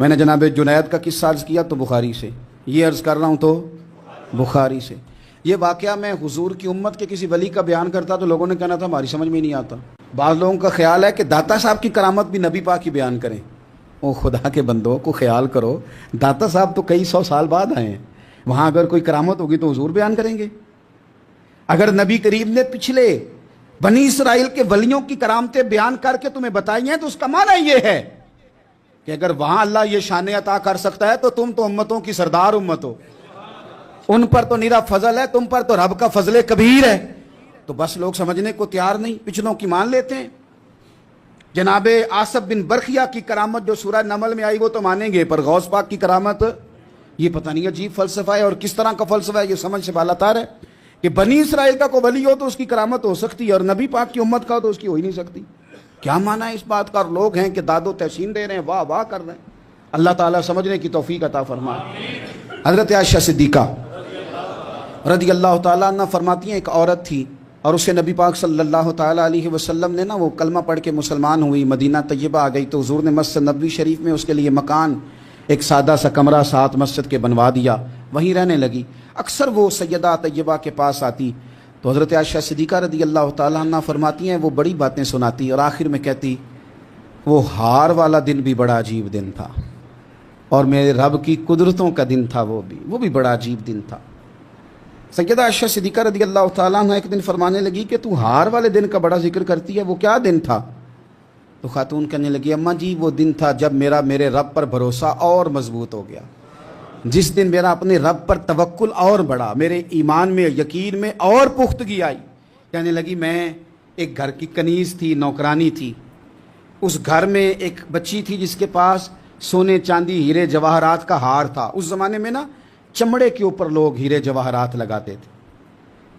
میں نے جناب جنید کا قصہ عرض کیا تو بخاری سے، یہ عرض کر رہا ہوں تو بخاری سے۔ یہ واقعہ میں حضور کی امت کے کسی ولی کا بیان کرتا تو لوگوں نے کہنا تھا ہماری سمجھ میں نہیں آتا۔ بعض لوگوں کا خیال ہے کہ داتا صاحب کی کرامت بھی نبی پاک کی بیان کریں۔ او خدا کے بندوں کو خیال کرو، داتا صاحب تو کئی سو سال بعد آئے ہیں، وہاں اگر کوئی کرامت ہوگی تو حضور بیان کریں گے؟ اگر نبی کریم نے پچھلے بنی اسرائیل کے ولیوں کی کرامتیں بیان کر کے تمہیں بتائی ہیں تو اس کا معنی یہ ہے کہ اگر وہاں اللہ یہ شان عطا کر سکتا ہے تو تم تو امتوں کی سردار امت ہو، ان پر تو نیرا فضل ہے، تم پر تو رب کا فضل کبیر ہے۔ تو بس لوگ سمجھنے کو تیار نہیں، پچھلوں کی مان لیتے ہیں۔ جناب آصف بن برخیہ کی کرامت جو سورہ نمل میں آئی وہ تو مانیں گے، پر غوث پاک کی کرامت یہ پتہ نہیں عجیب فلسفہ ہے، اور کس طرح کا فلسفہ ہے یہ سمجھ سے بالاتر ہے کہ بنی اسرائیل کا کوئی ولی ہو تو اس کی کرامت ہو سکتی ہے اور نبی پاک کی امت کا ہو تو اس کی ہو ہی نہیں سکتی۔ کیا معنی ہے اس بات کا؟ اور لوگ ہیں کہ داد و تحسین دے رہے ہیں، واہ واہ کر رہے ہیں۔ اللہ تعالیٰ سمجھنے کی توفیق عطا فرمائے۔ حضرت عائشہ صدیقہ رضی اللہ تعالیٰ عنہ فرماتی ہیں ایک عورت تھی اور اسے نبی پاک صلی اللہ تعالیٰ علیہ وسلم نے وہ کلمہ پڑھ کے مسلمان ہوئی، مدینہ طیبہ آ گئی تو حضور نے مسجد نبوی شریف میں اس کے لیے مکان، ایک سادہ سا کمرہ ساتھ مسجد کے بنوا دیا، وہیں رہنے لگی۔ اکثر وہ سیدہ طیبہ کے پاس آتی تو حضرت عائشہ صدیقہ رضی اللہ تعالیٰ عنہ فرماتی ہیں وہ بڑی باتیں سناتی اور آخر میں کہتی وہ ہار والا دن بھی بڑا عجیب دن تھا اور میرے رب کی قدرتوں کا دن تھا، وہ بھی بڑا عجیب دن تھا۔ سیدہ عائشہ صدیقہ رضی اللہ تعالیٰ عنہ ایک دن فرمانے لگی کہ تو ہار والے دن کا بڑا ذکر کرتی ہے، وہ کیا دن تھا؟ تو خاتون کہنے لگی اماں جی وہ دن تھا جب میرے رب پر بھروسہ اور مضبوط ہو گیا، جس دن میرا اپنے رب پر توکل اور بڑھا، میرے ایمان میں یقین میں اور پختگی آئی۔ کہنے لگی میں ایک گھر کی کنیز تھی، نوکرانی تھی، اس گھر میں ایک بچی تھی جس کے پاس سونے چاندی ہیرے جواہرات کا ہار تھا۔ اس زمانے میں نا چمڑے کے اوپر لوگ ہیرے جواہرات لگاتے تھے،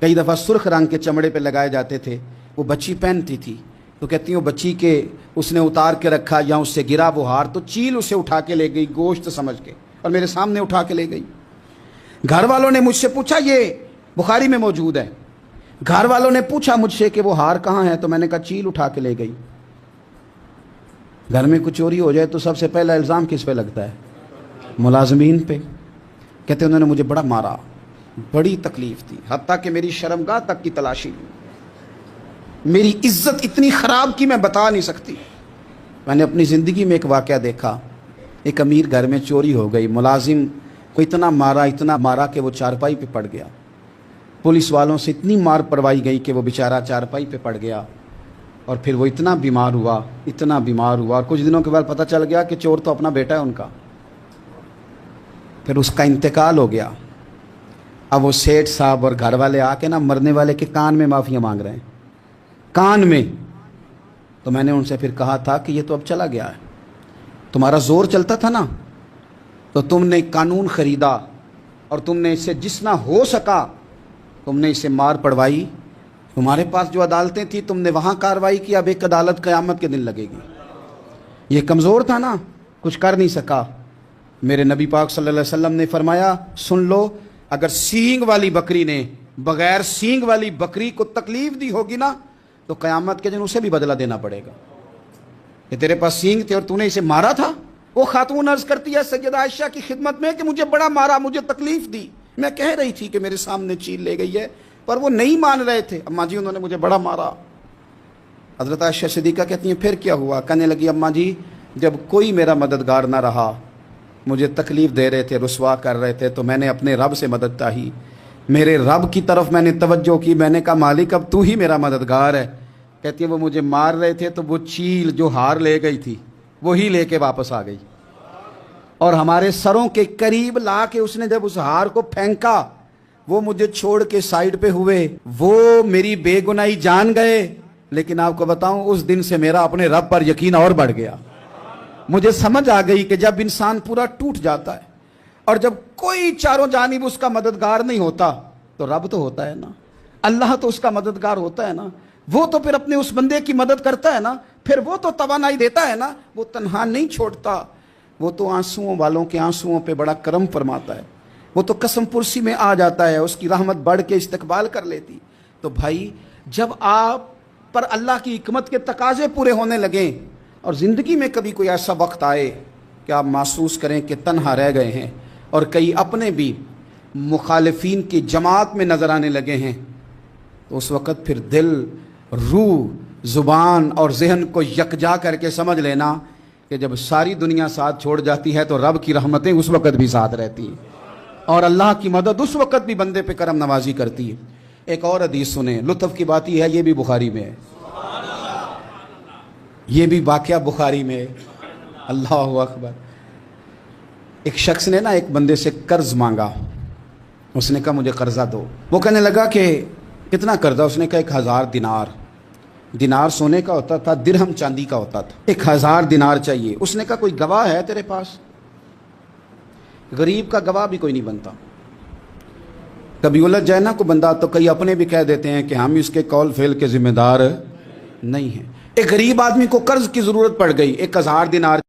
کئی دفعہ سرخ رنگ کے چمڑے پہ لگائے جاتے تھے، وہ بچی پہنتی تھی تو کہتی ہیں وہ بچی کے اس نے اتار کے رکھا یا اس سے گرا وہ ہار تو چیل اسے اٹھا کے لے گئی گوشت سمجھ کے اور میرے سامنے اٹھا کے لے گئی۔ گھر والوں نے مجھ سے پوچھا، یہ بخاری میں موجود ہے، گھر والوں نے پوچھا مجھ سے کہ وہ ہار کہاں ہے تو میں نے کہا چیل اٹھا کے لے گئی۔ گھر میں کچھ چوری ہو جائے تو سب سے پہلا الزام کس پہ لگتا ہے؟ ملازمین پہ۔ کہتے انہوں نے مجھے بڑا مارا، بڑی تکلیف تھی، حتیٰ کہ میری شرمگاہ تک کی تلاشی لی، میری عزت اتنی خراب کی میں بتا نہیں سکتی۔ میں نے اپنی زندگی میں ایک واقعہ دیکھا، ایک امیر گھر میں چوری ہو گئی، ملازم کو اتنا مارا کہ وہ چارپائی پہ پڑ گیا، پولیس والوں سے اتنی مار پڑوائی گئی کہ وہ بیچارہ چارپائی پہ پڑ گیا، اور پھر وہ اتنا بیمار ہوا اور کچھ دنوں کے بعد پتہ چل گیا کہ چور تو اپنا بیٹا ہے ان کا، پھر اس کا انتقال ہو گیا۔ اب وہ سیٹھ صاحب اور گھر والے آ کے نا مرنے والے کے کان میں معافیاں مانگ رہے ہیں، کان میں۔ تو میں نے ان سے پھر کہا تھا کہ یہ تو اب چلا گیا ہے، تمہارا زور چلتا تھا نا تو تم نے قانون خریدا اور تم نے اسے جس نہ ہو سکا تم نے اسے مار پڑوائی، تمہارے پاس جو عدالتیں تھیں تم نے وہاں کارروائی کی، اب ایک عدالت قیامت کے دن لگے گی۔ یہ کمزور تھا نا، کچھ کر نہیں سکا۔ میرے نبی پاک صلی اللہ علیہ وسلم نے فرمایا سن لو، اگر سینگ والی بکری نے بغیر سینگ والی بکری کو تکلیف دی ہوگی نا تو قیامت کے دن اسے بھی بدلہ دینا پڑے گا کہ تیرے پاس سینگ تھے اور تو نے اسے مارا تھا۔ وہ خاتون عرض کرتی ہے سیدہ عائشہ کی خدمت میں کہ مجھے بڑا مارا، مجھے تکلیف دی، میں کہہ رہی تھی کہ میرے سامنے چیل لے گئی ہے پر وہ نہیں مان رہے تھے، اماں جی انہوں نے مجھے بڑا مارا۔ حضرت عائشہ صدیقہ کہتی ہیں پھر کیا ہوا؟ کہنے لگی اماں جی جب کوئی میرا مددگار نہ رہا، مجھے تکلیف دے رہے تھے، رسوا کر رہے تھے، تو میں نے اپنے رب سے مدد چاہی، میرے رب کی طرف میں نے توجہ کی، میں نے کہا مالک اب تو ہی میرا مددگار ہے۔ کہتی ہے وہ مجھے مار رہے تھے تو وہ چیل جو ہار لے گئی تھی وہی لے کے واپس آ گئی، اور ہمارے سروں کے قریب لا کے اس نے جب اس ہار کو پھینکا وہ مجھے چھوڑ کے سائیڈ پہ ہوئے، وہ میری بے گناہی جان گئے، لیکن آپ کو بتاؤں اس دن سے میرا اپنے رب پر یقین اور بڑھ گیا۔ مجھے سمجھ آ گئی کہ جب انسان پورا ٹوٹ جاتا ہے اور جب کوئی چاروں جانب اس کا مددگار نہیں ہوتا تو رب تو ہوتا ہے نا، اللہ تو اس کا مددگار ہوتا ہے نا، وہ تو پھر اپنے اس بندے کی مدد کرتا ہے نا، پھر وہ تو توانائی دیتا ہے نا، وہ تنہا نہیں چھوڑتا، وہ تو آنسوؤں والوں کے آنسوؤں پہ بڑا کرم فرماتا ہے، وہ تو قسم پرسی میں آ جاتا ہے، اس کی رحمت بڑھ کے استقبال کر لیتی۔ تو بھائی جب آپ پر اللہ کی حکمت کے تقاضے پورے ہونے لگیں اور زندگی میں کبھی کوئی ایسا وقت آئے کہ آپ محسوس کریں کہ تنہا رہ گئے ہیں اور کئی اپنے بھی مخالفین کی جماعت میں نظر آنے لگے ہیں، تو اس وقت پھر دل، روح، زبان اور ذہن کو یکجا کر کے سمجھ لینا کہ جب ساری دنیا ساتھ چھوڑ جاتی ہے تو رب کی رحمتیں اس وقت بھی ساتھ رہتی ہیں، اور اللہ کی مدد اس وقت بھی بندے پہ کرم نوازی کرتی ہے۔ ایک اور حدیث سنیں، لطف کی بات یہ ہے، یہ بھی بخاری میں ہے، یہ بھی واقعہ بخاری میں ہے۔ اللہ اکبر۔ ایک شخص نے ایک بندے سے قرض مانگا، اس نے کہا مجھے قرضہ دو۔ وہ کہنے لگا کہ کتنا قرضہ؟ اس نے کہا 1000 دینار۔ دینار سونے کا ہوتا تھا، درہم چاندی کا ہوتا تھا۔ 1000 دینار چاہیے۔ اس نے کہا کوئی گواہ ہے تیرے پاس؟ غریب کا گواہ بھی کوئی نہیں بنتا، کبھی الجھ جائے نا کو بندہ تو کئی اپنے بھی کہہ دیتے ہیں کہ ہم اس کے قول فعل کے ذمہ دار نہیں ہیں۔ ایک غریب آدمی کو قرض کی ضرورت پڑ گئی، 1000 دینار